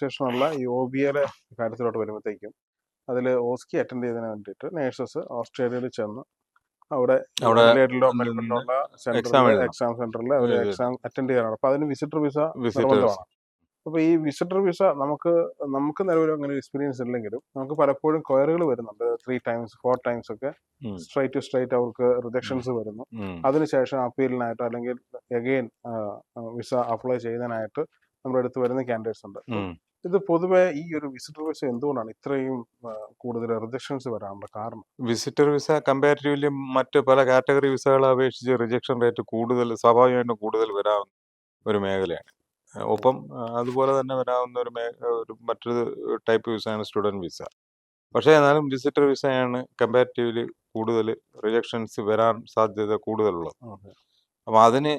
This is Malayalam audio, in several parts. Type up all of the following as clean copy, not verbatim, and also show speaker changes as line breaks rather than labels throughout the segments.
ശേഷമുള്ള ഈ OBA കാര്യത്തിലോട്ട് വരുമ്പോഴത്തേക്കും അതിൽ ഓസ്കി അറ്റൻഡ് ചെയ്തതിന് വേണ്ടിയിട്ട് നേഴ്സസ് ഓസ്ട്രേലിയയിൽ ചെന്ന് അവിടെ മെൽബണിലുള്ള സെന്ററിൽ എക്സാം സെന്ററിൽ അവർ എക്സാം അറ്റൻഡ് ചെയ്യാനാണ്. അപ്പൊ അതിന് വിസിറ്റർ വിസ നിർബന്ധമാണ്. അപ്പൊ ഈ വിസിറ്റർ വിസ നമുക്ക് നിലവിൽ അങ്ങനെ എക്സ്പീരിയൻസ് ഇല്ലെങ്കിലും നമുക്ക് പലപ്പോഴും ക്വയറുകൾ വരുന്നുണ്ട്. 3 times 4 times ഒക്കെ സ്ട്രൈറ്റ് ടു സ്ട്രൈറ്റ് അവർക്ക് റിജക്ഷൻസ് വരുന്നു. അതിനുശേഷം അപ്പീലിനായിട്ട് അല്ലെങ്കിൽ അഗെയിൻ വിസ അപ്ലൈ ചെയ്യുന്നതിനായിട്ട് നമ്മുടെ അടുത്ത് വരുന്ന കാൻഡിഡേറ്റ്സ് ഉണ്ട്. ഇത് പൊതുവെ ഈ ഒരു വിസിറ്റർ വിസ എന്തുകൊണ്ടാണ് ഇത്രയും കൂടുതൽ റിജക്ഷൻസ് വരാനുള്ള കാരണം?
വിസിറ്റർ വിസ കമ്പാരിറ്റീവ്ലി മറ്റ് പല കാറ്റഗറി വിസകളെ അപേക്ഷിച്ച് റിജക്ഷൻ റേറ്റ് സ്വാഭാവികമായിട്ടും കൂടുതൽ വരാവുന്ന ഒരു മേഖലയാണ്. ഒപ്പം അതുപോലെ തന്നെ വരാവുന്ന ഒരു മറ്റൊരു ടൈപ്പ് വിസയാണ് സ്റ്റുഡൻറ് വിസ. പക്ഷേ എന്നാലും വിസിറ്റർ വിസയാണ് കമ്പാരിറ്റീവ്ലി കൂടുതൽ റിജക്ഷൻസ് വരാൻ സാധ്യത കൂടുതലുള്ളത്. അപ്പം അതിന്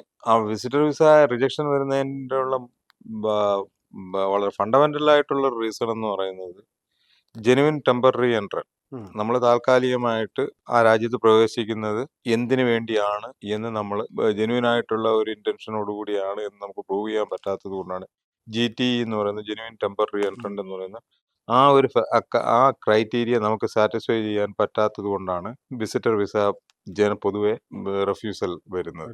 വിസിറ്റർ വിസ റിജക്ഷൻ വരുന്നതിൻ്റെ ഉള്ള വളരെ ഫണ്ടമെന്റൽ ആയിട്ടുള്ള റീസൺ എന്ന് പറയുന്നത് ജെനുവിൻ ടെമ്പററി എൻട്രൻ. നമ്മൾ താൽക്കാലികമായിട്ട് ആ രാജ്യത്ത് പ്രവേശിക്കുന്നത് എന്തിനു വേണ്ടിയാണ് എന്ന് നമ്മൾ ജെനുവിൻ ആയിട്ടുള്ള ഒരു ഇന്റൻഷനോടുകൂടിയാണ് എന്ന് നമുക്ക് പ്രൂവ് ചെയ്യാൻ പറ്റാത്തത് കൊണ്ടാണ് GTE എന്ന് പറയുന്നത്, ജെനുവിൻ ടെമ്പററി എൻട്രന്റ് എന്ന് പറയുന്ന ആ ക്രൈറ്റീരിയ നമുക്ക് സാറ്റിസ്ഫൈ ചെയ്യാൻ പറ്റാത്തത് കൊണ്ടാണ് വിസിറ്റർ വിസ പൊതുവെ റെഫ്യൂസൽ വരുന്നത്.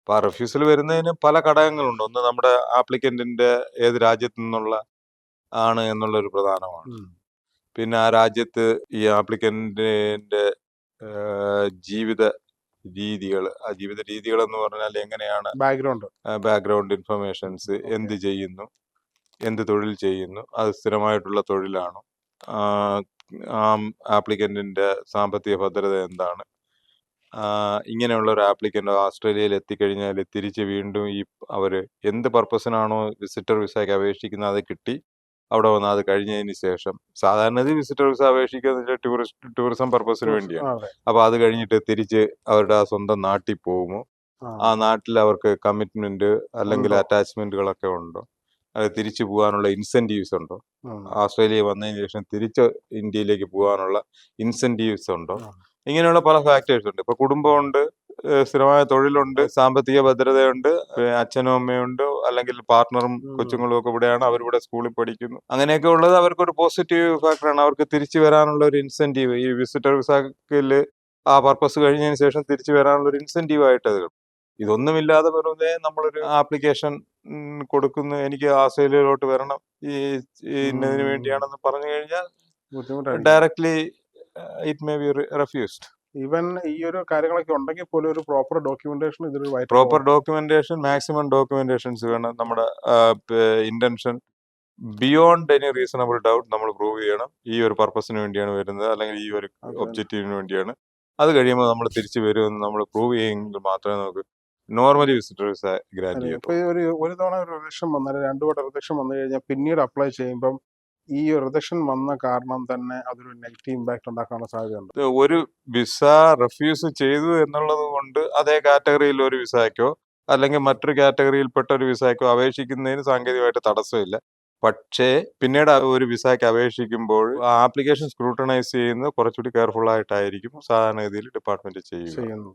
അപ്പൊ ആ റെഫ്യൂസൽ വരുന്നതിന് പല ഘടകങ്ങളുണ്ട്. ഒന്ന്, നമ്മുടെ ആപ്ലിക്കന്റിന്റെ ഏത് രാജ്യത്തു നിന്നുള്ള ആണ് എന്നുള്ളൊരു പ്രധാനമാണ്. പിന്നെ ആ രാജ്യത്ത് ഈ ആപ്ലിക്കന്റിന്റെ ജീവിത രീതികൾ എന്ന് പറഞ്ഞാൽ എങ്ങനെയാണ്, ബാക്ക്ഗ്രൗണ്ട് ഇൻഫർമേഷൻസ്, എന്ത് ചെയ്യുന്നു, എന്ത് തൊഴിൽ ചെയ്യുന്നു, അത് സ്ഥിരമായിട്ടുള്ള തൊഴിലാണോ, ആപ്ലിക്കന്റിന്റെ സാമ്പത്തിക ഭദ്രത എന്താണ്, ഇങ്ങനെയുള്ള ഒരു ആപ്ലിക്കന്റ് ഓസ്ട്രേലിയയിൽ എത്തിക്കഴിഞ്ഞാൽ തിരിച്ച് വീണ്ടും അവര് എന്ത് പർപ്പസിനാണോ വിസിറ്റർ വിസയ്ക്ക് അപേക്ഷിക്കുന്നത് അത് കിട്ടി അവിടെ വന്ന് അത് കഴിഞ്ഞതിന് ശേഷം, സാധാരണ വിസിറ്റർ വിസ അപേക്ഷിക്കുക ടൂറിസം പർപ്പസിന് വേണ്ടിയാണ്. അപ്പൊ അത് കഴിഞ്ഞിട്ട് തിരിച്ച് അവരുടെ സ്വന്തം നാട്ടിൽ പോകുമോ, ആ നാട്ടിൽ അവർക്ക് കമ്മിറ്റ്മെന്റ് അല്ലെങ്കിൽ അറ്റാച്ച്മെന്റുകളൊക്കെ ഉണ്ടോ, അത് തിരിച്ചു പോകാനുള്ള ഇൻസെന്റീവ്സ് ഉണ്ടോ, ഓസ്ട്രേലിയ വന്നതിന് ശേഷം തിരിച്ച് ഇന്ത്യയിലേക്ക് പോകാനുള്ള ഇൻസെന്റീവ്സ് ഉണ്ടോ, ഇങ്ങനെയുള്ള പല ഫാക്ടേഴ്സ് ഉണ്ട്. ഇപ്പൊ കുടുംബമുണ്ട്, സ്ഥിരമായ തൊഴിലുണ്ട്, സാമ്പത്തിക ഭദ്രതയുണ്ട്, അച്ഛനും അമ്മയുണ്ട്, അല്ലെങ്കിൽ പാർട്ട്ണറും കൊച്ചുങ്ങളും ഒക്കെ ഇവിടെയാണ്, അവരിവിടെ സ്കൂളിൽ പഠിക്കുന്നു, അങ്ങനെയൊക്കെ ഉള്ളത് അവർക്കൊരു പോസിറ്റീവ് ഫാക്ടറാണ്. അവർക്ക് തിരിച്ചു വരാനുള്ള ഒരു ഇൻസെന്റീവ് ഈ വിസിറ്റർ വിസയില് ആ പർപ്പസ് കഴിഞ്ഞതിന് ശേഷം തിരിച്ചു വരാനുള്ള ഒരു ഇൻസെന്റീവ് ആയിട്ട് അത്. ഇതൊന്നുമില്ലാതെ വെറുതെ നമ്മളൊരു ആപ്ലിക്കേഷൻ കൊടുക്കുന്നു, എനിക്ക് ഓസ്ട്രേലിയയിലോട്ട് വരണം ഇന്നതിന് വേണ്ടിയാണെന്ന് പറഞ്ഞു കഴിഞ്ഞാൽ directly it may be refused.
Even ഈ ഒരു കാര്യങ്ങളൊക്കെ ഉണ്ടെങ്കിൽ പോലും ഒരു പ്രോപ്പർ
ഡോക്യുമെന്റേഷൻ മാക്സിമം ഡോക്യുമെന്റേഷൻസ് വേണം. നമ്മുടെ intention beyond any reasonable doubt നമ്മൾ പ്രൂവ് ചെയ്യണം. ഈ ഒരു പർപ്പസിന് വേണ്ടിയാണ് വരുന്നത്, അല്ലെങ്കിൽ ഈ ഒരു ഒബ്ജക്റ്റീവിന് വേണ്ടിയാണ്. അത് കഴിയുമ്പോൾ നമ്മൾ തിരിച്ചു വരുമെന്ന് നമ്മൾ പ്രൂവ് ചെയ്യുമെങ്കിൽ മാത്രമേ നമുക്ക് നോർമലി വിസിറ്റർ വിസ ഗ്രാന്റ് ചെയ്യത്തുള്ളൂ.
ഒരു തവണ ഒരു റിജക്ഷൻ വന്നാൽ 2 വട്ടം റിജക്ഷൻ വന്നു കഴിഞ്ഞാൽ പിന്നീട് അപ്ലൈ ചെയ്യുമ്പം ഈ റിജക്ഷൻ വന്ന കാരണം തന്നെ അതൊരു നെഗറ്റീവ് ഇമ്പാക്ട് ഉണ്ടാക്കാനുള്ള സാധ്യതയുണ്ട്.
ഒരു വിസ റെഫ്യൂസ് ചെയ്തു എന്നുള്ളത് കൊണ്ട് അതേ കാറ്റഗറിയിൽ ഒരു വിസയ്ക്കോ അല്ലെങ്കിൽ മറ്റൊരു കാറ്റഗറിയിൽപ്പെട്ട ഒരു വിസയ്ക്കോ അപേക്ഷിക്കുന്നതിന് സാങ്കേതികമായിട്ട് തടസ്സമില്ല. പക്ഷേ പിന്നീട് ഒരു വിസയ്ക്ക് അപേക്ഷിക്കുമ്പോൾ ആപ്ലിക്കേഷൻ സ്ക്രൂട്ടനൈസ് ചെയ്യുന്നത് കുറച്ചുകൂടി കെയർഫുൾ ആയിട്ടായിരിക്കും സാധാരണഗതിയിൽ ഡിപ്പാർട്ട്മെന്റ് ചെയ്യുന്നു.